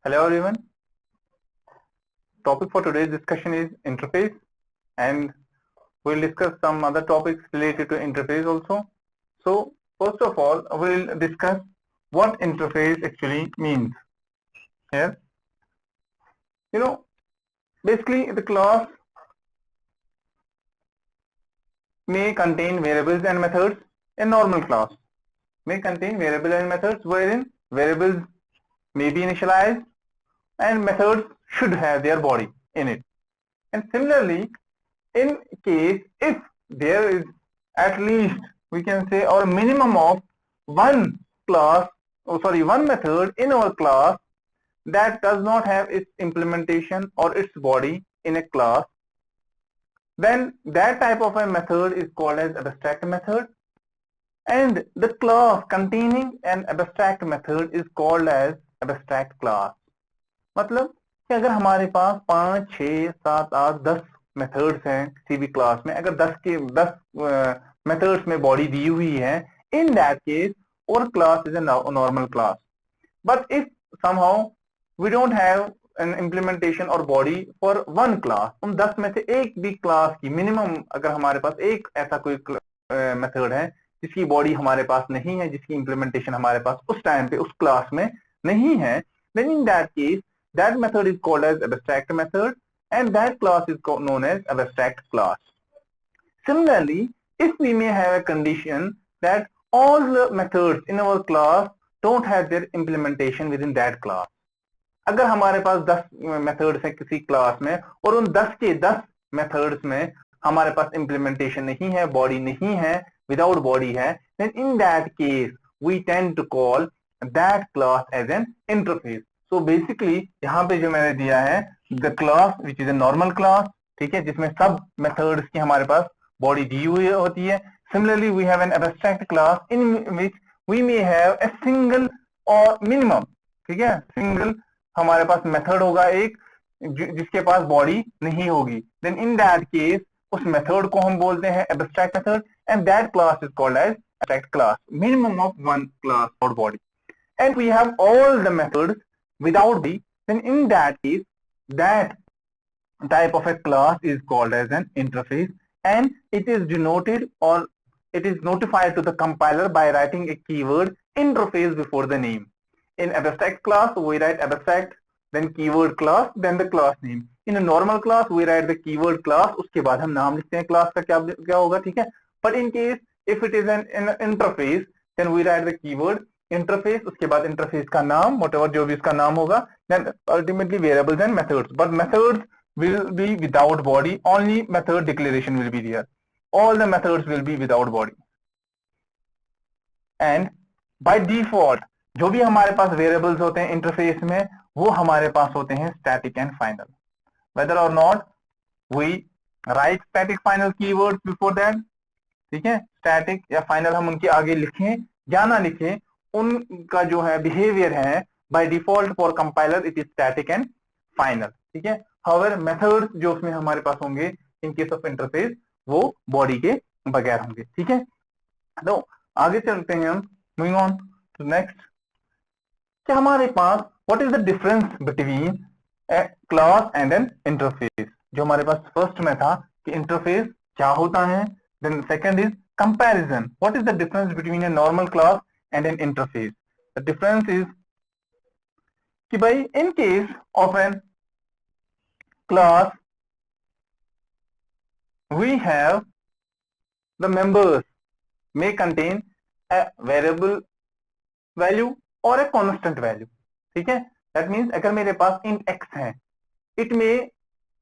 Hello everyone. Topic for today's discussion is interface, and we'll discuss some other topics related to interface also. So first of all, we'll discuss what interface actually means. Here, basically the class may contain variables and methods. A normal class may contain variables and methods wherein variables may be initialized and methods should have their body in it. And similarly, in case if there is at least, we can say, or minimum of one method in our class that does not have its implementation or its body in a class, then that type of a method is called as abstract method, and the class containing an abstract method is called as abstract class. मतलब कि अगर हमारे पास 5, 6, 7, 8, 10 methods हैं किसी भी class में, अगर 10 methods में बॉडी दी हुई है, इन दैट केस और class is a normal class. But if somehow we don't have an implementation or body for one class, उन 10 में से एक भी क्लास की मिनिमम अगर हमारे पास एक ऐसा कोई मेथड है जिसकी बॉडी हमारे पास नहीं है, जिसकी इम्प्लीमेंटेशन हमारे पास उस टाइम पे उस क्लास में नहीं है, then in that case that method is called as abstract method and that class is known as abstract class. Similarly, if we may have a condition that all the methods in our class don't have their implementation within that class, अगर हमारे पास 10 methods हैं किसी class में और उन 10 के 10 methods में हमारे पास इम्प्लीमेंटेशन नहीं है, बॉडी नहीं है, विदाउट बॉडी है, then in that case we tend to call that class as an interface. So basically यहाँ पे जो मैंने दिया है the class which is a normal class, ठीक है, जिसमें सब मेथड्स की हमारे पास बॉडी दी हुई होती है. Similarly we have an abstract class in which we may have a single or minimum, ठीक है, सिंगल हमारे पास मेथड होगा एक जिसके पास बॉडी नहीं होगी. Then in that case उस मेथड को हम बोलते हैं abstract method and that class is called as abstract class, minimum of one class or body. And we have all the methods without body, then in that case that type of a class is called as an interface and it is denoted or it is notified to the compiler by writing a keyword interface before the name. In abstract class we write abstract, then keyword class, then the class name. In a normal class we write the keyword class, उसके बाद हम नाम लिखते हैं class का क्या होगा, ठीक है. But in case if it is an interface, then we write the keyword interface, उसके बाद interface का नाम, whatever जो भी इसका नाम होगा, then ultimately variables and methods. But methods will be without body, only method declaration will be there. All the methods will be without body. And by default जो भी हमारे पास variables होते हैं interface में, वो हमारे पास होते हैं static and final. Whether or not we write static final keywords before that, ठीक है, static या final हम उनके आगे लिखें या ना लिखें, उनका जो है बिहेवियर है by default for compiler it is static and final, ठीक है. However methods जो उसमें हमारे पास होंगे in case of interface वो बॉडी के बगैर होंगे, ठीक है. तो आगे चलते हैं हम, moving on to next. कि हमारे पास what is the difference between a class and an interface. जो हमारे पास फर्स्ट में था कि इंटरफेस क्या होता है, then second is comparison. What is the difference between a normal class and an interface? The difference is कि भाई in case of an class we have the members may contain a variable value or a constant value, ठीक है. That means अगर मेरे पास int x है, it may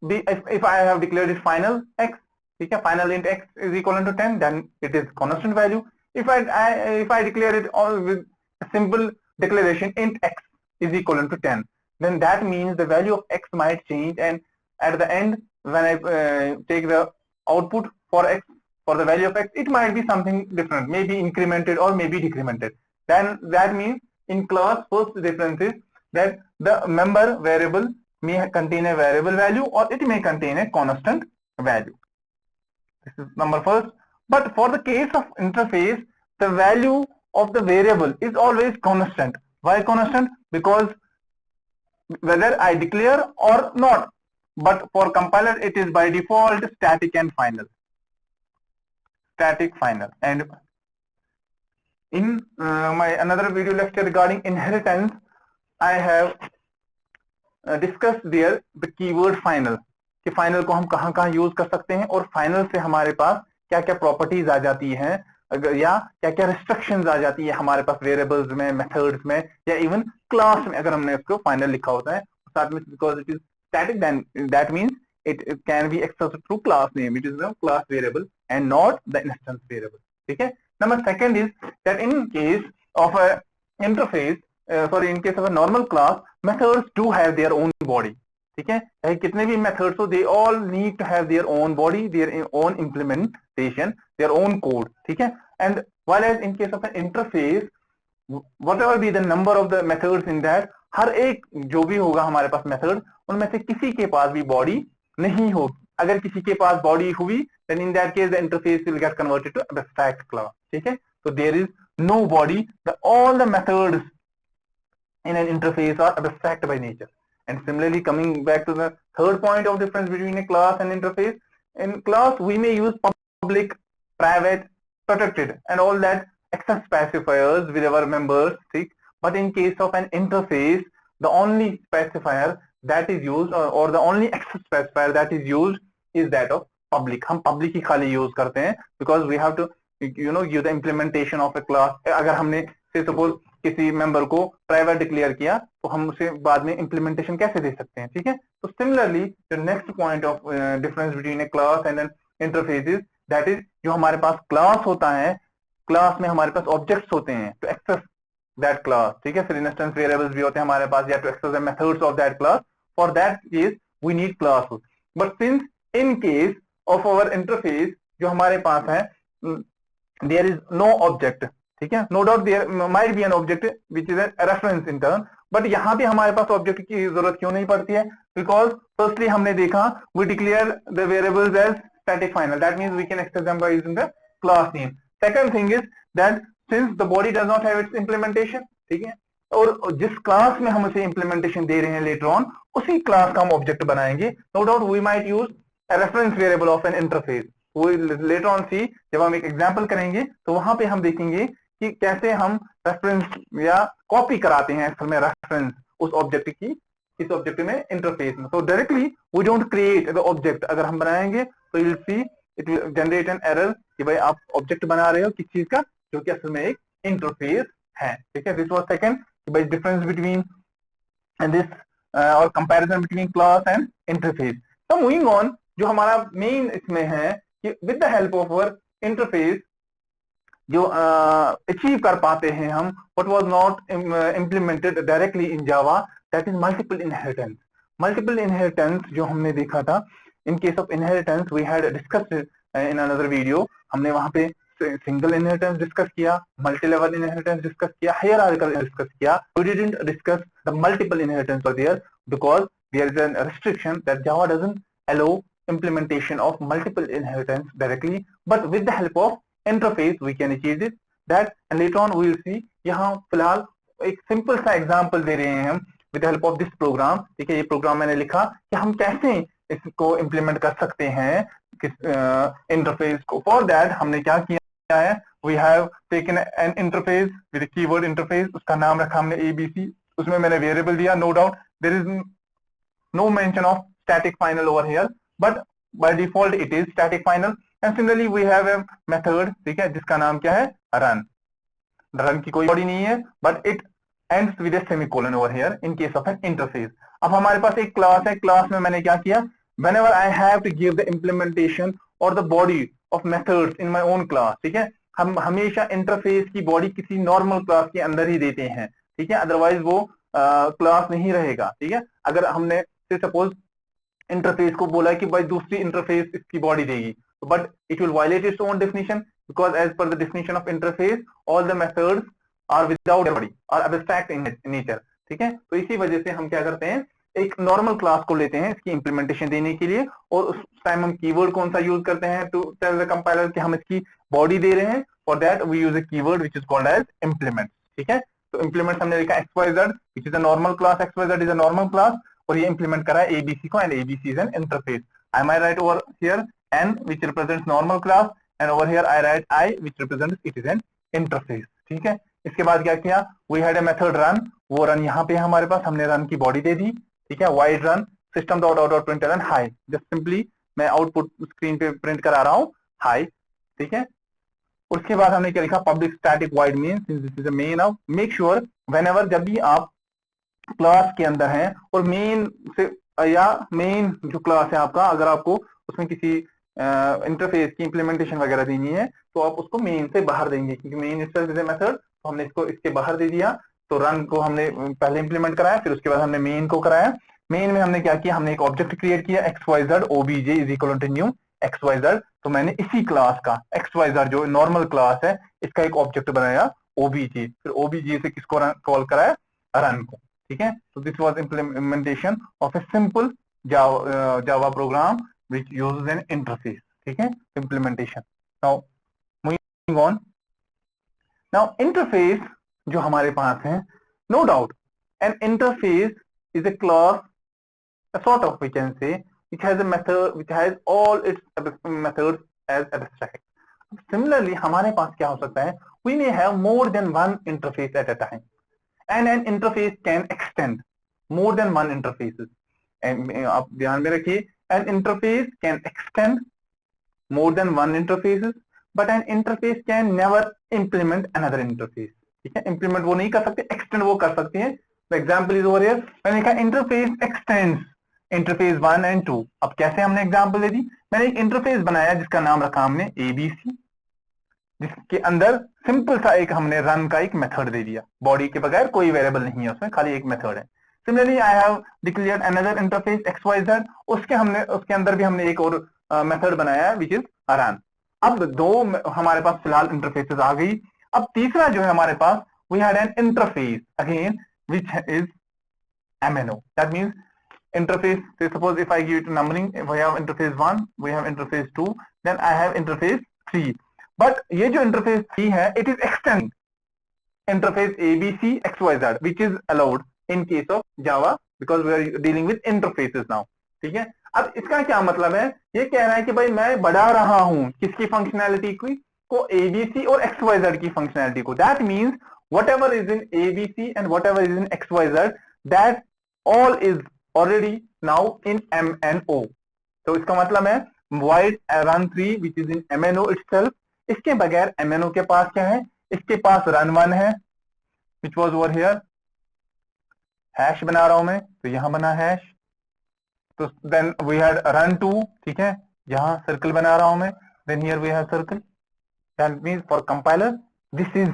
be if I have declared it final x, ठीक है, final int x is equal to 10, then it is constant value. If I declare it all with a simple declaration int x is equal to 10, then that means the value of x might change, and at the end when I take the output for x, for the value of x, it might be something different, maybe incremented or maybe decremented. Then that means in class first difference is that the member variable may contain a variable value or it may contain a constant value. This is number first. But for the case of interface, the value of the variable is always constant. Why constant? Because whether I declare or not. But for compiler, it is by default static and final. Static final. And in my another video lecture regarding inheritance, I have discussed there the keyword final. कि final को हम कहां कहां use कर सकते हैं और final से हमारे पास क्या क्या प्रॉपर्टीज आ जाती हैं या क्या क्या रिस्ट्रिक्शंस आ जाती है हमारे पास वेरिएबल्स में, मेथड्स में या इवन क्लास में अगर हमने उसको फाइनल लिखा होता है साथ में, because it is static then that means it can be accessed through class name, which is a class variable and not the instance variable. ठीक है. Number second is that in case of a interface, in case of a normal class, methods do have their own body. ठीक है. चाहे कितने भी methods हो, they all need to have their own body, their own implementation, their own code. ठीक है. And while as in case of an interface, whatever be the number of the methods in that, हर एक जो भी होगा हमारे पास method, उनमें से किसी के पास भी बॉडी नहीं होगी. अगर किसी के पास बॉडी हुई, then in that case the interface will get converted to abstract class. ठीक है. So there is no body. All the methods in an interface are abstract by nature. And similarly, coming back to the third point of difference between a class and interface, in class we may use public, private, protected, and all that access specifiers with our members. ठीक. But in case of an interface, the only specifier that is used or the only access specifier that is used is that of public. हम public ही खाली use करते हैं because we have to use the implementation of a class. अगर हमने से suppose किसी member को private declare किया तो हम उसे बाद में implementation कैसे दे सकते हैं. ठीक है. तो similarly the next point of difference between a class and an interface is that is जो हमारे पास class होता है, class में हमारे पास objects होते हैं to access that class. ठीक है. फिर instance variables भी होते हैं हमारे पास या to access the methods of that class. For that case we need classes. But since in case of our interface जो हमारे पास है, there is no object. ठीक है. No doubt there might be an object which is a reference in turn. But यहाँ पे हमारे पास object की जरूरत क्यों नहीं पड़ती है? Because firstly हमने देखा we declare the variables as static final. That means we can access them by using the class name. Second thing is that since the body does not have its implementation, ठीक है, और जिस class में हम उसे implementation दे रहे हैं later on, उसी क्लास का हम ऑब्जेक्ट बनाएंगे. No doubt we might use a reference variable of an interface. वो लेटर ऑन सी जब हम एक एग्जांपल करेंगे तो वहां पे हम देखेंगे कि कैसे हम रेफरेंस या कॉपी कराते हैं असल में रेफरेंस उस ऑब्जेक्ट की इस ऑब्जेक्ट में इंटरफेस में. तो directly we don't create the object. अगर हम बनाएंगे तो you will see it will generate an error कि भाई आप ऑब्जेक्ट बना रहे हो किस चीज का, जो कि असल में एक इंटरफेस है. ठीक है. This was second by difference between and this or comparison between class and interface. So moving on, जो हमारा मेन इसमें है कि with the help of our interface जो achieve कर पाते हैं हम what was not implemented directly in Java, that is multiple inheritance. Multiple inheritance जो हमने देखा था, in case of inheritance we had discussed in another video. हमने वहां पे सिंगल इनहेरिटेंस डिस्कस किया, मल्टी लेवल इनहेरिटेंस डिस्कस किया, हायरार्किकल डिस्कस किया. We didn't discuss the multiple inheritance over there because there is a restriction that Java doesn't allow implementation of multiple inheritance directly, but with the help of interface we can achieve it. That and later on we will see. यहाँ फिलहाल एक simple सा example दे रहे हैं हम with the help of this program. ठीक है. ये प्रोग्राम मैंने लिखा कि हम कैसे इसको इम्प्लीमेंट कर सकते हैं इंटरफेस को. फॉर दैट हमने क्या किया है, we have taken an interface with a keyword interface. उसका नाम रखा हमने ABC. उसमें मैंने वेरिएबल दिया. No doubt there is no mention of static final over here, but by default it is static final. And similarly we have a method, ठीक है, जिसका नाम क्या है, run. run की कोई बॉडी नहीं है, but it ends with a semicolon over here in case of an interface. अब हमारे पास एक क्लास है. क्लास में मैंने क्या किया, whenever I have to give the implementation or the body of methods in my own class. ठीक है. हम हमेशा इंटरफेस की बॉडी किसी नॉर्मल क्लास के अंदर ही देते हैं. ठीक है. अदरवाइज वो क्लास नहीं रहेगा. ठीक है. अगर हमने सपोज इंटरफेस को बोला कि भाई दूसरी इंटरफेस इसकी बॉडी देगी, but it will violate its own definition because as per the definition of interface all the methods are without body और एब्स्ट्रैक्ट इन नेचर. ठीक है. तो इसी वजह से हम क्या करते हैं, एक नॉर्मल क्लास को लेते हैं इसकी इंप्लीमेंटेशन देने के लिए, और उस टाइम हम कीवर्ड कौन सा यूज करते हैं टू टेल द कंपाइलर कि हम इसकी बॉडी दे रहे हैं. For that we use a keyword which is called as implement. ठीक है. तो इम्प्लीमेंट हमने लिखा XYZ which is a normal class, XYZ is a normal class, और ये इम्प्लीमेंट करा है ABC को, and ABC is an interface. Am I right over here? N which represents normal class, and over here I write I which represents it is an interface. ठीक है. इसके बाद क्या किया, we had a method run, वो run यहाँ पे हमारे पास, हमने रन की बॉडी दे दी. ठीक है, wide run system dot out print run high, just simply मैं आउटपुट स्क्रीन पे प्रिंट करा रहा हूँ हाई. ठीक है. उसके बाद हमने क्या लिखा, public static wide main, since this is a main of, make sure whenever जब भी आप क्लास के अंदर हैं और मेन से या मेन जो क्लास है आपका, अगर आपको उसमें किसी इंटरफेस की इंप्लीमेंटेशन वगैरह देनी है तो आप उसको मेन से बाहर देंगे, क्योंकि main itself is a method, तो हमने इसको इसके बाहर दे दिया. तो रन को हमने पहले इंप्लीमेंट कराया, फिर उसके बाद हमने मेन को कराया. मेन में हमने क्या किया, हमने एक ऑब्जेक्ट क्रिएट किया XYZ OBJ is equal to new XYZ. तो मैंने इसी क्लास का XYZ जो नॉर्मल क्लास है इसका एक ऑब्जेक्ट बनाया OBJ, फिर OBJ से किसको कॉल कराया, रन को. ठीक है. तो this was implementation of a simple Java program which uses an interface. ठीक है, implementation. Now moving on. Now interface जो हमारे पास है, no doubt an interface is a class, a sort of we can say, which has a method, which has all its methods as abstract. Similarly हमारे पास क्या हो सकता है, we may have more than one interface at a time, and an interface can extend more than one interfaces. And आप ध्यान में रखिए, an interface can extend more than one interfaces, but an interface can never implement another interface. ठीक है, implement वो नहीं कर सकते, extend वो कर सकते हैं. The example is over here. मैंने कहा interface extends इंटरफेस 1 एंड 2. अब कैसे हमने एग्जांपल दे दी, मैंने एक इंटरफेस बनाया जिसका नाम रखा हमने ABC, जिसके अंदर सिंपल सा एक हमने रन का एक मेथड दे दिया, बॉडी के बगैर, कोई वेरिएबल नहीं है उसमें, खाली एक मेथड है. Similarly I have declared another interface XYZ, उसके अंदर भी हमने एक और मेथड बनाया विच इज रन. अब दो हमारे पास फिलहाल इंटरफेसेस आ गई. अब तीसरा जो है हमारे पास, we had an interface again which is MNO. That means interface, say suppose if I give it numbering, if I have interface 1, we have interface 2, then I have interface 3. But ये जो interface 3 है, it is extend interface ABC XYZ, which is allowed in case of Java because we are dealing with interfaces now. ठीक है. अब इसका क्या मतलब है, ये कह रहा है कि भाई मैं बढ़ा रहा हूं किसकी फंक्शनैलिटी को ABC और XYZ की फंक्शनैलिटी को. That means whatever is in ABC and whatever is in XYZ, that all is already now in MNO. तो इसका मतलब है void run 3 which is in MNO itself. इसके बगैर MNO के पास क्या है, इसके पास run 1 है which was over here. Hash बना रहा हूं मैं, तो यहां बना हैश. तो then we had run 2. ठीक है, यहां सर्कल बना रहा हूं मैं, then here we have circle. That means for compiler this is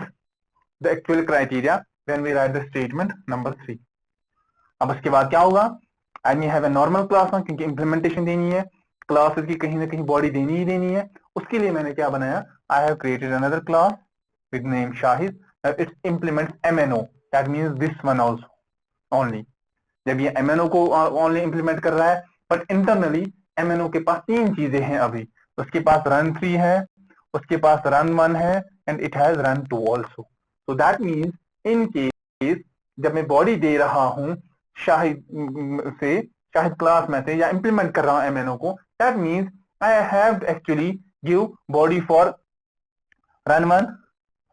the actual criteria when we write the statement number 3. अब उसके बाद क्या होगा, I may have a normal class ना, क्योंकि इंप्लीमेंटेशन देनी है, क्लासेस की कहीं ना कहीं बॉडी देनी ही देनी है. उसके लिए मैंने क्या बनाया, I have created another class with name Shahid. It's implements MNO. That means this one also only. जब ये MNO को ओनली इंप्लीमेंट कर रहा है, बट इंटरनली MNO के पास 3 चीजें हैं अभी. उसके पास रन 3 है, उसके पास रन 1 है, and it has run 2 also. So that means in case जब मैं बॉडी दे रहा हूं शाहिद क्लास में से, या इंप्लीमेंट कर रहा हूं MNO को, that means I have actually give body for run 1,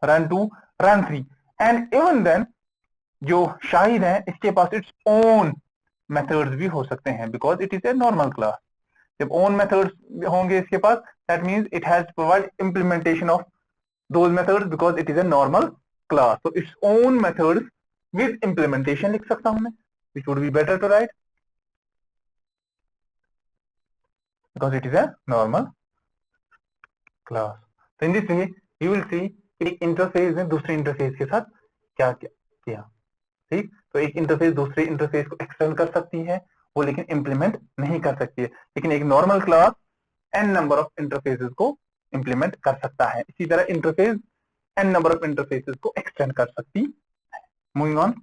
run 2, run 3, and even then जो शाहिद है इसके पास इट्स ओन मेथड्स भी हो सकते हैं because it is a normal class. जब ओन मेथड्स होंगे इसके पास, that means it has provide implementation of those methods because it is a normal class. तो it's own methods with implementation लिख सकता हूं मैं, which would be better to write because it is a normal class. So in this way you will see एक interface ने दूसरे interface के साथ क्या किया. ठीक, तो एक इंटरफेस दूसरे इंटरफेस को एक्सटेंड कर सकती है वो, लेकिन इंप्लीमेंट नहीं कर सकती है. लेकिन एक normal class n number of interfaces को इंप्लीमेंट कर सकता है. इसी तरह interface n number of interfaces को एक्सटेंड कर सकती है. Moving on.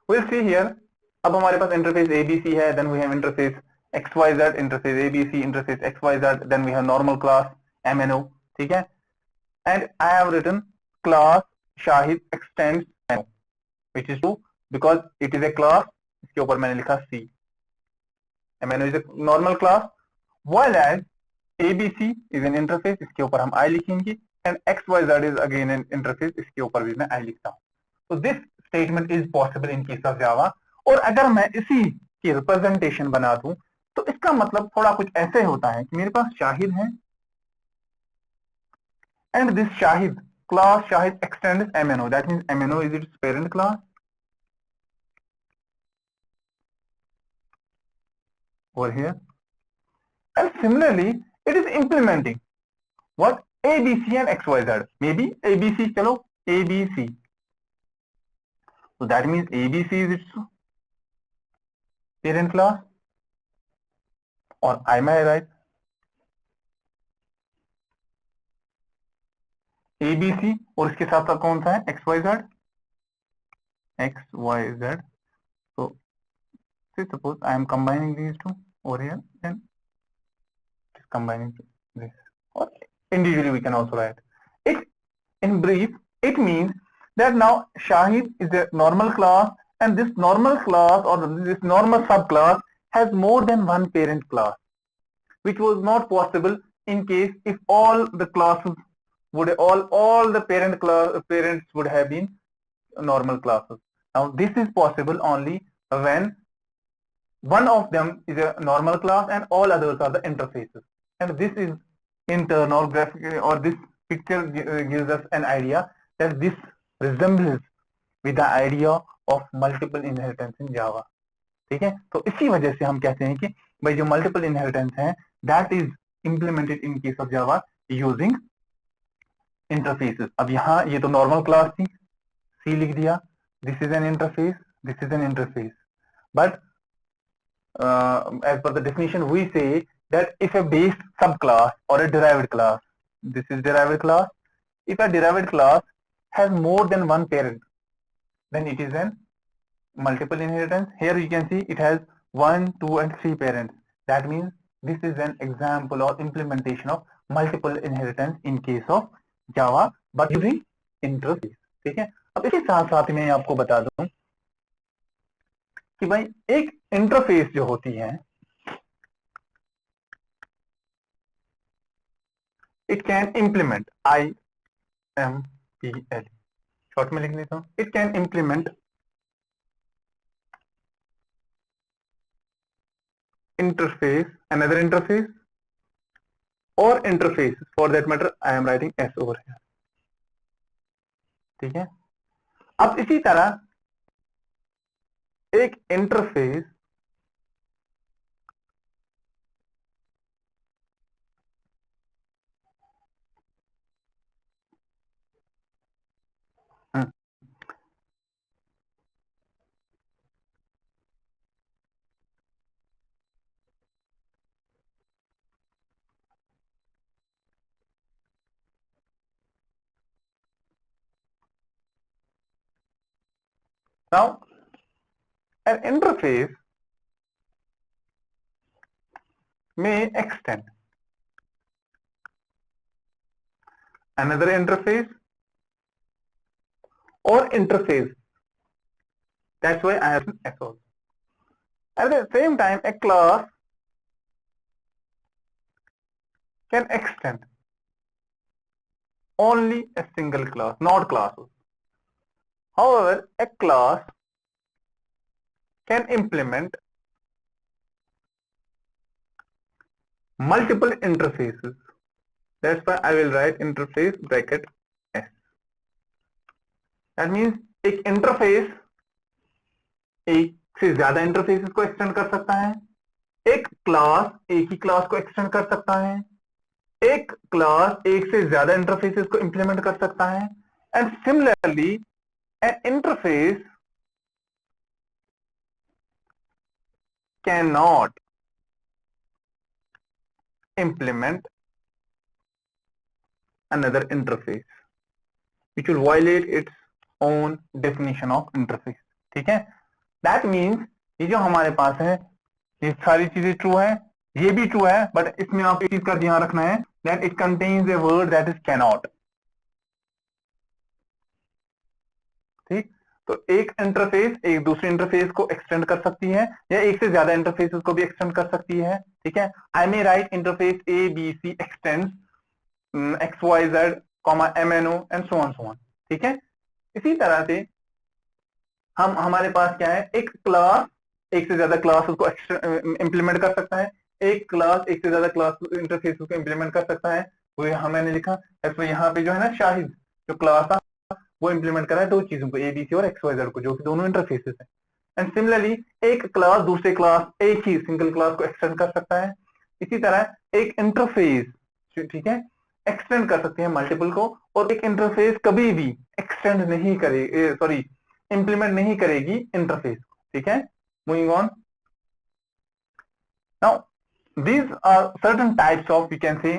We'll see here. अब हमारे पास इंटरफेस ABC है, then we have interface XYZ, interface ABC, interface XYZ, then we have normal class MNO. ठीक है, and I have written class Shahid extends MNO, which is true because it is a class, इसके ऊपर मैंने लिखा C, MNO is a normal class, while as ABC is an interface, इसके ऊपर हम I लिखेंगे, and XYZ is again an interface, इसके ऊपर भी मैं आई लिखता हूं। तो this statement is possible in case of Java. और अगर मैं इसी की रिप्रेजेंटेशन बना दूं तो इसका मतलब थोड़ा कुछ ऐसे होता है कि मेरे पास शाहिद है and this Shahid class Shahid extends MNO, that means MNO is its parent class, over here, and similarly it is implementing what ABC and XYZ, maybe ABC, chalo ABC, so that means ABC is its parent class, or I may write ABC और इसके साथ साथ कौन सा है XYZ, XYZ, so say suppose I am combining these two over here, then it is combining this, or individually we can also write it. In brief, it means that now Shahid is a normal class, and this normal class or this normal subclass has more than one parent class, which was not possible in case if all the classes would all the parents would have been normal classes. Now this is possible only when one of them is a normal class and all others are the interfaces, and this is in turn or graphic, or this picture gives us an idea that this resembles with the idea of multiple inheritance in Java. ठीक है, तो इसी वजह से हम कहते हैं कि भाई जो मल्टीपल इनहेरिटेंस है that is implemented in case of Java using interfaces. अब यहाँ ये तो नॉर्मल क्लास थी, सी लिख दिया, this is an interface, this is an interface, but as per the definition we say that if a base subclass or a derived class, this is derived class, if a derived class has more than one parent, then it is an multiple inheritance. Here you can see it has 1, 2 and 3 parents. That means this is an example or implementation of multiple inheritance in case of Java but using interface. ठीक है, अब इसी साथ साथ में आपको बता दूं कि भाई एक इंटरफेस जो होती है it can implement, IMPL short में लिख लेता हूं, it can implement interface, another interface or interface, for that matter I am writing S over here. ठीक है, अब इसी तरह एक interface now an interface may extend another interface or interface, that's why I have S also. At the same time a class can extend only a single class, not classes. However, a class can implement multiple interfaces. That's why I will write interface bracket S. That means एक interface एक से ज्यादा interfaces को extend कर सकता है, एक class एक ही क्लास को एक्सटेंड कर सकता है, एक क्लास एक से ज्यादा इंटरफेसेस को इंप्लीमेंट कर सकता है, and similarly an interface cannot implement another interface which will violate its own definition of interface. ठीक है, that means ये जो हमारे पास है ये सारी चीजें ट्रू है, ये भी ट्रू है, बट इसमें आप एक चीज का ध्यान रखना है that it contains a word that is cannot. ठीक, तो एक इंटरफेस एक दूसरे इंटरफेस को एक्सटेंड कर सकती है या एक से ज्यादा इंटरफेसेस को भी एक्सटेंड कर सकती है. ठीक है, I may write interface A B C extends X Y Z comma M N O and so on. ठीक है, इसी तरह से हमारे पास क्या है, एक क्लास एक से ज्यादा क्लास उसको इंप्लीमेंट कर सकता है, एक क्लास एक से ज्यादा क्लास इंटरफेस को इंप्लीमेंट कर सकता है. वो यहाँ मैंने लिखा, यहाँ पे जो है ना शाहिद जो क्लास था वो इंप्लीमेंट कर रहा है दो चीजों को, एबीसी और एक्स वाई जेड को, जो कि दोनों इंटरफेसेस है. एंड सिमिलरली एक क्लास दूसरे क्लास एक ही सिंगल क्लास को एक्सटेंड कर सकता है. इसी तरह एक इंटरफेस, ठीक है, एक्सटेंड कर सकते हैं मल्टीपल को, और एक इंटरफेस कभी भी एक्सटेंड नहीं करेगी, सॉरी इंप्लीमेंट नहीं करेगी इंटरफेस को. ठीक है, moving on. Now these are certain types of, we can say,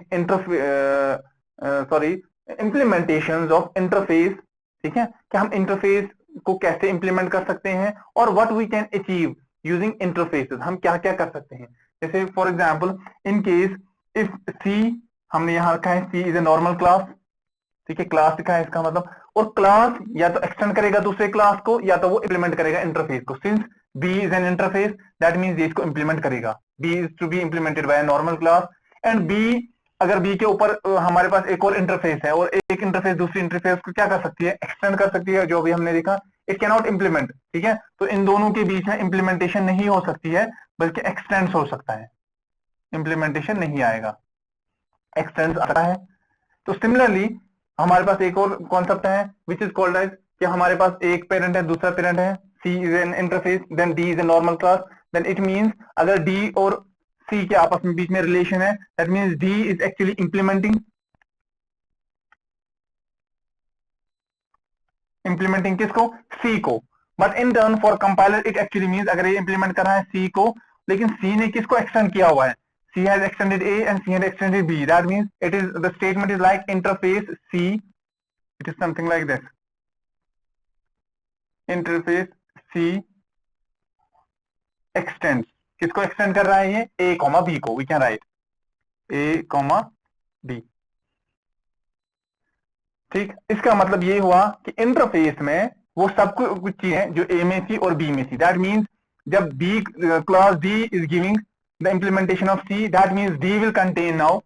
implementations of interface. ठीक है, कि हम इंटरफेस को कैसे इंप्लीमेंट कर सकते हैं और what we can achieve using interfaces, हम क्या क्या कर सकते हैं. जैसे for example in case if C, हमने यहाँ रखा है C is a normal class. ठीक है, क्लास लिखा है इसका मतलब, और क्लास या तो एक्सटेंड करेगा दूसरे क्लास को या तो वो इंप्लीमेंट करेगा इंटरफेस को. Since B is an interface that means ये इसको इंप्लीमेंट करेगा. B is to be implemented by normal class, and B, अगर बी के ऊपर हमारे पास एक और इंटरफेस है और एक इंटरफेस दूसरी इंटरफेस को क्या कर सकती है, एक्सटेंड कर सकती है, जो भी हमने देखा इट कैन नॉट इंप्लीमेंट. ठीक है, तो इन दोनों के बीच में इंप्लीमेंटेशन नहीं हो सकती है बल्कि एक्सटेंड हो सकता है, इंप्लीमेंटेशन नहीं आएगा, एक्सटेंड आता है. तो सिमिलरली हमारे पास एक और कॉन्सेप्ट है विच इज कॉल्ड एज, कि हमारे पास एक पेरेंट है दूसरा पेरेंट है, C is an interface then D is a normal class. Then it means अगर डी और सी के आपस में बीच में रिलेशन है, that means D is actually implementing किसको, सी को. But in turn for compiler it actually means, अगर ये इंप्लीमेंट कर रहा है सी को, लेकिन सी ने किसको एक्सटेंड किया हुआ है, C has extended A and C has extended B. That means it is, the statement is like interface C. It is something like this. Interface C extends. किसको extend कर रहा है ये, A, B को. We can write A, B. ठीक, इसका मतलब ये हुआ कि इंटरफेस में वो सब कुछ चीजें जो A में थी और B में थी. That means जब B class D is giving the implementation of C, that means D will contain now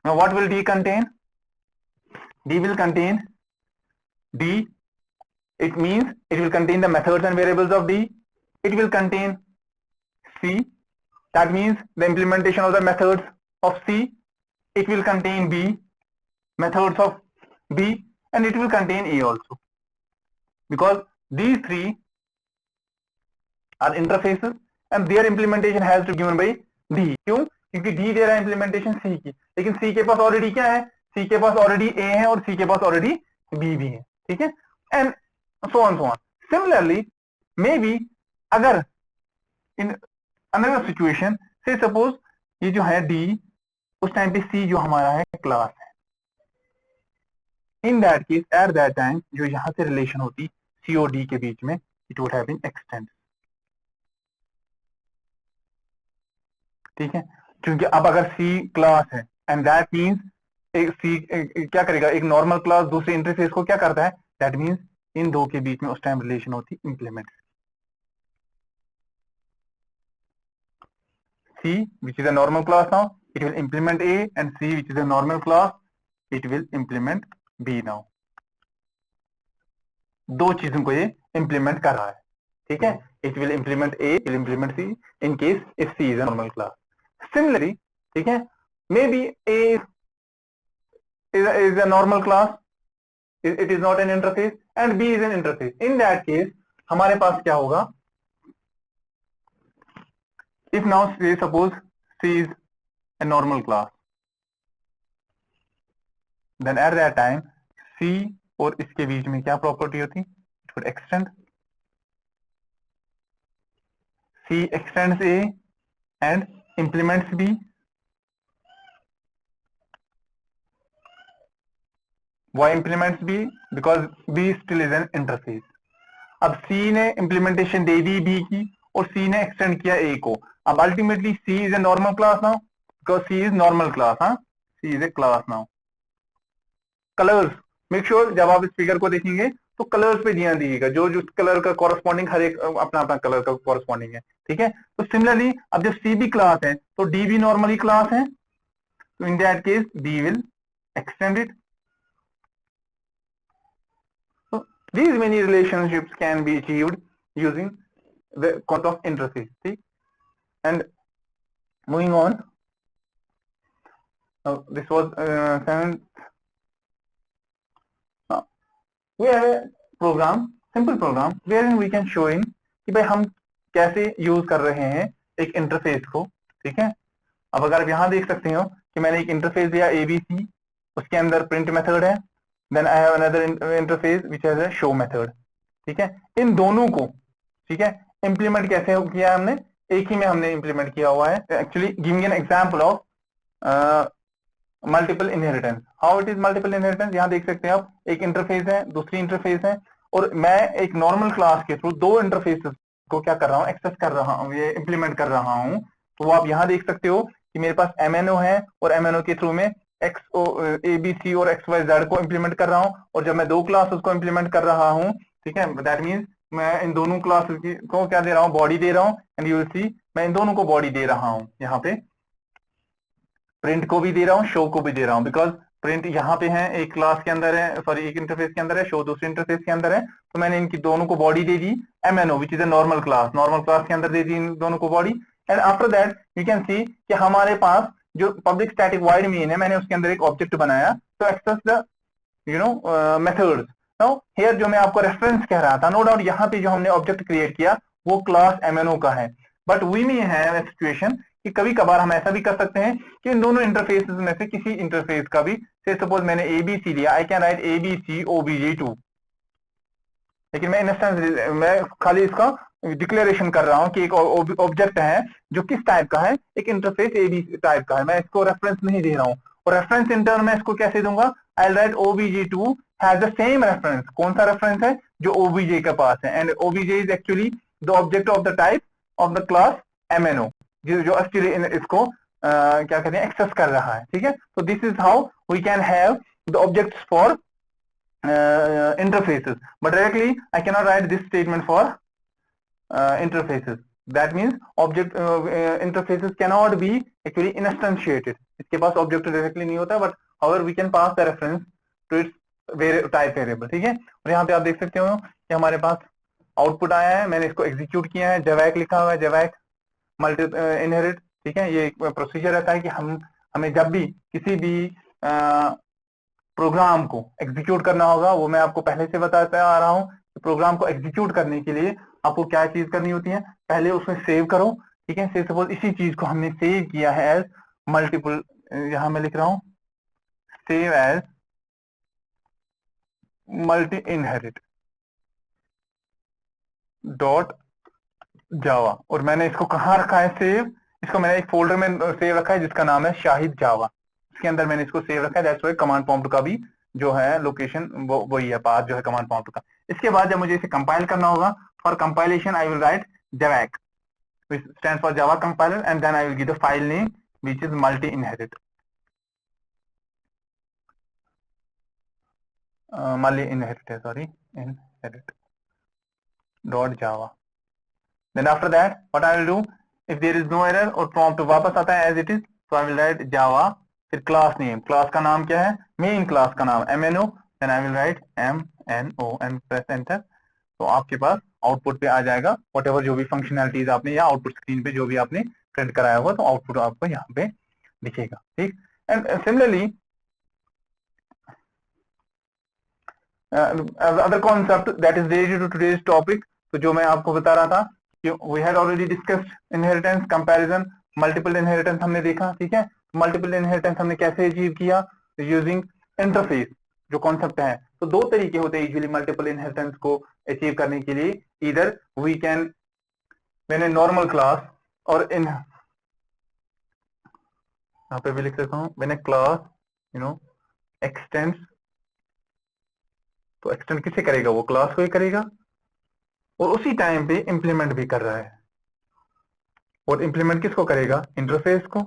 what will D contain? D will contain D. It means it will contain the methods and variables of D. It will contain C. That means the implementation of the methods of C. It will contain B, methods of B, and it will contain A also, because these three are interfaces and their implementation has to be given by D. क्यों? क्योंकि D दे रहा है implementation C की, लेकिन C के पास already क्या है, C के पास ऑलरेडी A है और C के पास ऑलरेडी B भी है. ठीक है, and so on. Similarly may be अगर इन अनदर सिचुएशन से सपोज ये जो है D, उस टाइम पे C जो हमारा है क्लास है, in that case at that time जो यहां से रिलेशन होती C और D के बीच में, it would have been extend. ठीक है, क्योंकि अब अगर C क्लास है एंड दैट मींस एक C क्या करेगा, एक नॉर्मल क्लास दूसरे इंटरफेस को क्या करता है, दैट मींस इन दो के बीच में उस टाइम रिलेशन होती implement. C which is a normal class now, it will implement A, and C which is a normal class, it will implement B now. दो चीजों को ये इंप्लीमेंट कर रहा है. ठीक है, it will implement A, it will implement C in case if C is a normal class. Similarly, ठीक है, maybe A is a normal class, it is not an interface, and B is an interface. In that case हमारे पास क्या होगा, if now say suppose C is a normal class, then at that time C और इसके बीच में क्या property होती, it would extend. C extends A and implements B. Why implements B? Because B still is an interface. अब C ने implementation दे दी B की और C ने extend किया A को. अब ultimately C is a normal class now, because C is normal class. हाँ, C is a class now. Colours, make sure जब आप इस फिगर को देखेंगे तो कलर्स पे ध्यान दीजिएगा, जो जो कलर का कॉरस्पॉन्डिंग, हर एक अपना अपना कलर का कॉरस्पॉन्डिंग है, ठीक है। तो सिमिलरली अब जब सी भी क्लास है तो डी भी नॉर्मली क्लास है, तो in that case D will extend it. So these many relationships can be achieved using the concept of interface. See? And moving on, this was seventh. We have a program, simple program, wherein we can show in कि भाई हम कैसे use कर रहे हैं एक interface को, ठीक है। अब अगर आप यहाँ देख सकते हो कि मैंने एक इंटरफेस दिया ABC, उसके अंदर प्रिंट मेथड है, then I have another interface which has a show method, ठीक है। इन दोनों को, ठीक है, इंप्लीमेंट कैसे किया हमने, एक ही में हमने इंप्लीमेंट किया हुआ है. Actually giving an example of multiple inheritance. How it is multiple inheritance, यहाँ देख सकते हैं आप, एक इंटरफेस है, दूसरी इंटरफेस है, और मैं एक नॉर्मल क्लास के थ्रू दो इंटरफेसेस को क्या कर रहा हूँ, एक्सेस कर रहा हूँ, ये इंप्लीमेंट कर रहा हूँ. तो आप यहाँ देख सकते हो कि मेरे पास MNO है और MNO के थ्रू में ABC और XYZ को इंप्लीमेंट कर रहा हूँ. और जब मैं दो क्लासेस को इंप्लीमेंट कर रहा हूँ, ठीक है, दैट मीन्स मैं इन दोनों क्लासेस को क्या दे रहा हूँ, बॉडी दे रहा हूँ. एंड यू विल सी मैं इन दोनों को बॉडी दे रहा हूँ, यहाँ पे प्रिंट को भी दे रहा हूँ, शो को भी दे रहा हूँ. बिकॉज प्रिंट यहाँ पे है, एक क्लास के अंदर है, सॉरी एक इंटरफेस के अंदर है, शो दूसरे इंटरफेस के अंदर है. तो मैंने इनकी दोनों को body they the MNO which is a normal class के अंदर दे दी इन दोनों को body. And after that you can see कि हमारे पास जो पब्लिक स्टैटिक वॉइड मेन है, मैंने उसके अंदर एक ऑब्जेक्ट बनाया तो access the methods. Now here जो मैं आपको रेफरेंस कह रहा था, नो डाउट यहाँ पे जो हमने ऑब्जेक्ट क्रिएट किया वो क्लास MNO का है. बट वी में है सिचुएशन कि कभी कभार हम ऐसा भी कर सकते हैं कि इन दोनों इंटरफेसेस में से किसी इंटरफेस का भी, से सपोज मैंने ABC लिया, I can write ABC OBJ2. लेकिन मैं इंस्टेंस, मैं खाली इसका डिक्लेरेशन कर रहा हूं कि एक ऑब्जेक्ट है जो किस टाइप का है, एक इंटरफेस ABC टाइप का है. मैं इसको रेफरेंस नहीं दे रहा हूं. और रेफरेंस इन टर्न में इसको कैसे दूंगा, I write OBJ2 has the same reference. कौन सा रेफरेंस है, जो OBJ के पास है. And OBJ is actually the object of the type of the class MNO, जो एक्चुअली इसको क्या कहते हैं, एक्सेस कर रहा है. ठीक है, तो this is how we can have the objects for interfaces, but directly I cannot write this statement for interfaces. That means object interfaces cannot be actually instantiated. इसके पास ऑब्जेक्ट डायरेक्टली नहीं होता, but however we can pass the reference to its type variable. ठीक है, और यहाँ पे आप देख सकते हो कि हमारे पास आउटपुट आया है, मैंने इसको एग्जीक्यूट किया है, जवैक लिखा हुआ है, जवैक मल्टी इनहेरिट. ठीक है, ये एक प्रोसीजर रहता है कि हमें जब भी किसी भी प्रोग्राम को एग्जीक्यूट करना होगा, वो मैं आपको पहले से बताता आ रहा हूं. प्रोग्राम को एग्जीक्यूट करने के लिए आपको क्या चीज करनी होती है, पहले उसमें सेव करो. ठीक है, से सपोज इसी चीज को हमने सेव किया है एज मल्टीपल, यहां मैं लिख रहा हूं save as multi inherit dot Java. और मैंने इसको कहाँ रखा है सेव, इसको मैंने एक फोल्डर में सेव रखा है जिसका नाम है शाहिद जावा. इसके अंदर मैंने इसको सेव रखा है. दैट्स व्हाई कमांड प्रॉम्प्ट का भी जो है लोकेशन वही है, पाथ जो है कमांड प्रॉम्प्ट का. इसके बाद जब मुझे इसे कंपाइल करना होगा, for compilation I will write javac which stands for Java compiler, and then I will give the file name which is multi-inherit. Multi-inherit, sorry, inherit dot Java. Then after that, what I will do, if there is no error और prompt वापस आता है as it is, so I will write Java, फिर class name, class का नाम क्या है, main class का नाम MNO, then I will write MNO and press enter. तो आपके पास आउटपुट पे आ जाएगा वट एवर जो भी फंक्शनैलिटीज आपने, या आउटपुट स्क्रीन पे जो भी आपने प्रिंट कराया होगा, तो आउटपुट आपको यहाँ पे दिखेगा. ठीक, and similarly other concept that is related to today's topic. तो जो मैं आपको बता रहा था कि we had already discussed inheritance, comparison, multiple inheritance हमने देखा. ठीक है, मल्टीपल इनहेरिटेंस हमने कैसे अचीव किया, यूजिंग इंटरफेस जो कॉन्सेप्ट है. तो दो तरीके होते हैं यूजुअली मल्टीपल इनहेरिटेंस को अचीव करने के लिए. इधर we can when a normal class, और इन यहाँ पे भी लिख सकता हूँ व्हेन ए क्लास एक्सटेंड्स. तो एक्सटेंड किसे करेगा, वो क्लास को ही करेगा, और उसी टाइम पे इंप्लीमेंट भी कर रहा है. और इंप्लीमेंट किसको करेगा, इंटरफेस को.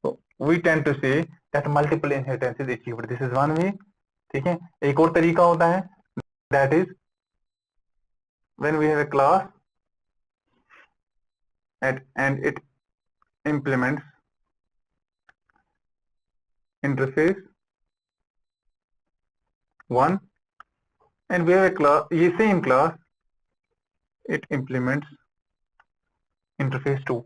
So we tend to say that multiple inheritance is achieved. This is one way. ठीक है, एक और तरीका होता है, that is when we have a class and it implements interface 1 and we have a class, ये same class it implements interface 2.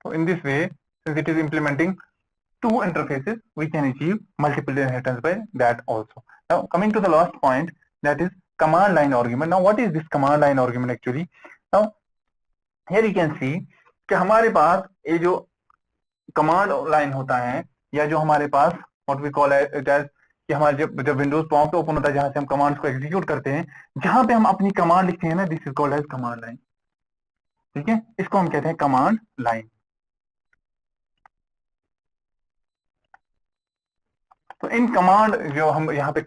So in this way, since it is implementing two interfaces, we can achieve multiple inheritance by that also. Now coming to the last point, that is command line argument. Now what is this command line argument actually? Now here you can see कि हमारे पास ये जो command line होता है, या जो हमारे पास what we call it as, कि हमारे जब विंडोज प्रॉम्प्ट ओपन होता है जहां से हम कमांड्स को एग्जीक्यूट करते हैं, जहां पे हम अपनी कमांड लिखते हैं ना, this is called as command line. ठीक है, इसको हम कहते हैं कमांड लाइन. तो इन कमांड जो हम यहाँ पे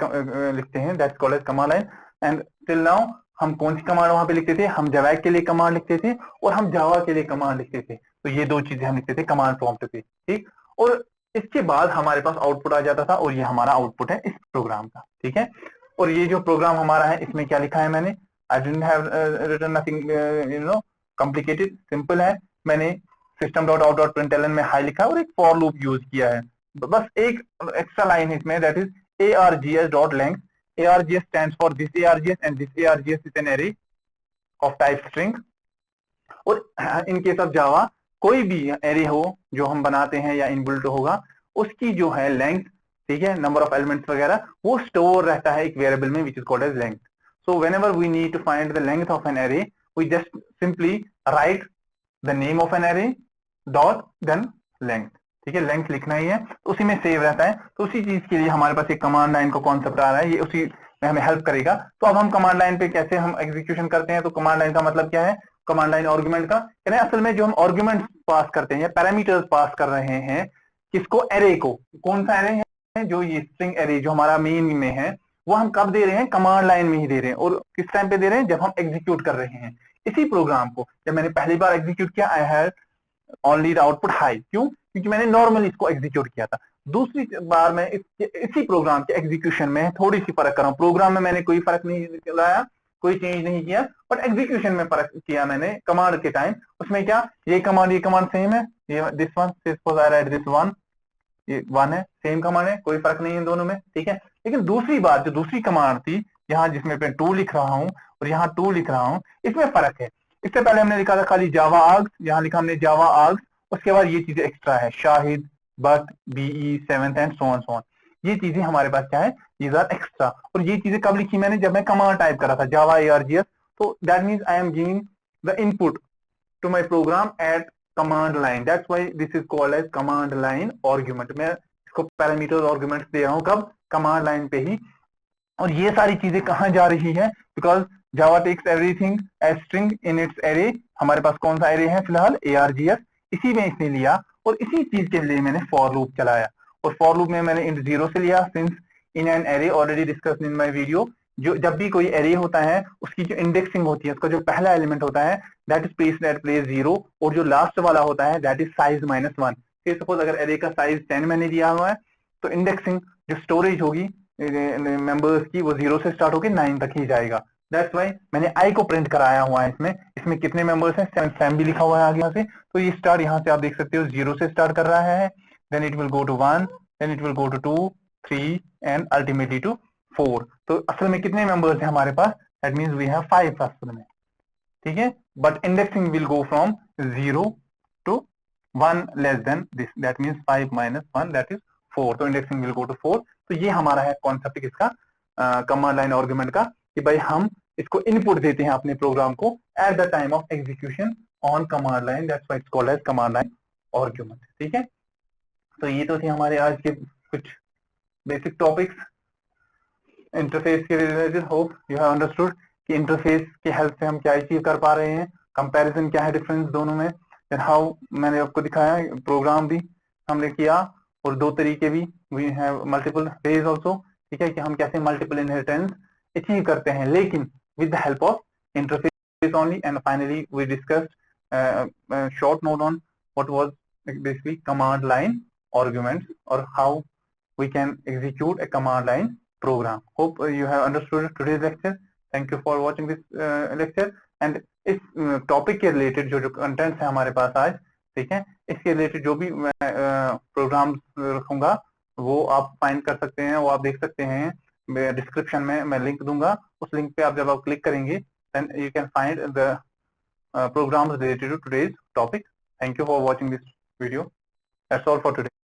लिखते हैं, that's called as command line. And till now हम कौन सी कमांड वहां पे लिखते थे? हम जावा के लिए कमांड लिखते थे और हम जावा के लिए कमांड लिखते थे. तो ये दो चीजें हम लिखते थे कमांड प्रॉम्प्ट पे. ठीक, और इसके बाद हमारे पास आउटपुट आ जाता था, और ये हमारा आउटपुट है इस प्रोग्राम का. ठीक है, और ये जो प्रोग्राम हमारा है, इसमें क्या लिखा है मैंने? I didn't have written nothing complicated, simple है. मैंने system.out.println में हाई लिखा और एक फॉर लूप यूज किया है. बस एक एक्स्ट्रा लाइन है इसमें, that is args.length. args stands for this args and this args is an array of type string. और इन केस ऑफ जावा कोई भी एरे हो जो हम बनाते हैं या इनबिल्ट होगा, उसकी जो है लेंथ, ठीक है, नंबर ऑफ एलिमेंट्स वगैरह, वो स्टोर रहता है एक वेरिएबल में which is called as length. So whenever we need to find the length of an array, we just simply write the name of an array dot then length. ठीक है, length लिखना ही है, तो उसी में सेव रहता है. तो उसी चीज के लिए हमारे पास एक कमांड लाइन का कॉन्सेप्ट आ रहा है, ये उसी में हमें हेल्प करेगा. तो अब हम कमांड लाइन पे कैसे हम एग्जीक्यूशन करते हैं? तो कमांड लाइन का मतलब क्या है? कमांड लाइन आर्गुमेंट का यानी असल में जो हम आर्गुमेंट पास करते हैं या पैरामीटर्स पास कर रहे हैं, किसको? एरे को. कौन सा एरे है? जो ये स्ट्रिंग एरे जो हमारा मेन में है, वो हम कब दे रहे हैं? कमांड लाइन में ही दे रहे हैं. और किस टाइम पे दे रहे हैं? जब हम एग्जीक्यूट कर रहे हैं. इसी प्रोग्राम को जब मैंने पहली बार एग्जीक्यूट किया, I had only the output high. क्यों? क्योंकि मैंने नॉर्मली इसको एग्जीक्यूट किया था. दूसरी बार मैं इसी प्रोग्राम के एग्जीक्यूशन में थोड़ी सी फर्क कर रहा हूँ. प्रोग्राम में मैंने कोई फर्क नहीं लाया, कोई चेंज नहीं किया, बट एग्जीक्यूशन में फर्क किया मैंने कमांड के टाइम. उसमें क्या? ये कमांड सेम है, ये this one, suppose I right this one, ये वन है, सेम कमांड है, कोई फर्क नहीं है दोनों में. ठीक है, लेकिन दूसरी बात जो दूसरी कमांड थी, यहाँ जिसमें मैं 2 लिख रहा हूँ और यहाँ 2 लिख रहा हूँ, इसमें फर्क है. इससे पहले हमने लिखा था खाली जावा आर्ग्स, यहाँ लिखा हमने जावा आर्ग्स, उसके बाद ये चीजें एक्स्ट्रा है, Shahid, but, BE, seventh and so on so on. ये चीजें हमारे पास क्या है? These are extra. और ये चीजें कब लिखी मैंने? जब मैं कमांड टाइप कर रहा था, जावा args. तो that means I am giving the input to my program at command line. That's why this is called as command line argument. मैं इसको पैरामीटर आर्गुमेंट्स दे रहा हूँ कब? कमांड लाइन पे ही. और ये सारी चीजें कहाँ जा रही है? Because Java takes everything as string in its array. हमारे पास कौन सा एरे है फिलहाल? args. इसी में इसने लिया और इसी चीज के लिए मैंने फॉर लूप चलाया. और फॉर लूप में मैंने int 0 से लिया, since in an array already discussed in my video. जो जब भी कोई एरे होता है, उसकी जो इंडेक्सिंग होती है, उसका जो पहला एलिमेंट होता है that is placed at place 0, और जो लास्ट वाला होता है दैट इज साइज -1. फिर सपोज अगर एरे का साइज 10 मैंने दिया हुआ है, तो इंडेक्सिंग जो स्टोरेज होगी मेंबर्स की, वो 0 से स्टार्ट होकर 9 तक ही जाएगा. दैट्स वाई मैंने आई को प्रिंट कराया हुआ है इसमें. इसमें कितने मेंबर्स हैं? 7. सैम भी लिखा हुआ है आगे यहाँ से. तो ये स्टार्ट यहाँ से आप देख सकते हो 0 से स्टार्ट कर रहा है, then it will go to 1, then it will go to 2, 3 and ultimately to 4. तो असल में कितने मेंबर्स हैं हमारे पास? दैट मींस वी हैव 5 असल में. ठीक है, but indexing will go from 0 to 1 less than this, that means 5 - 1 that is 4. तो इंडेक्सिंग विल गो टू 4. तो ये हमारा है कॉन्सेप्ट किसका? कमांड लाइन आर्गुमेंट का, कि भाई हम इसको इनपुट देते हैं अपने प्रोग्राम को at the time of execution on command line. That's why it's called as command line argument. ठीक है, तो ये तो थे हमारे आज के कुछ बेसिक टॉपिक्स इंटरफेस के related. Hope you have understood कि इंटरफेस की हेल्प से हम क्या अचीव कर पा रहे हैं, कंपैरिजन क्या है डिफरेंस दोनों में, देन हाउ मैंने आपको दिखाया, प्रोग्राम भी हमने किया और दो तरीके भी, we have multiple ways also. ठीक है, कि हम कैसे मल्टीपल इनहेरिटेंस अचीव करते हैं, लेकिन with the help of interface only. And finally we discussed short note on what was basically command line arguments or how we can execute a command line program. Hope you have understood today's lecture. Thank you for watching this lecture. And इस topic के related जो contents है हमारे पास आज, ठीक है, इसके related जो भी मैं प्रोग्राम्स रखूंगा वो आप फाइंड कर सकते हैं, वो आप देख सकते हैं डिस्क्रिप्शन में मैं लिंक दूंगा. उस लिंक पे आप जब आप क्लिक करेंगे then you can find the programs related to today's topic. Thank you for watching this video. That's all for today.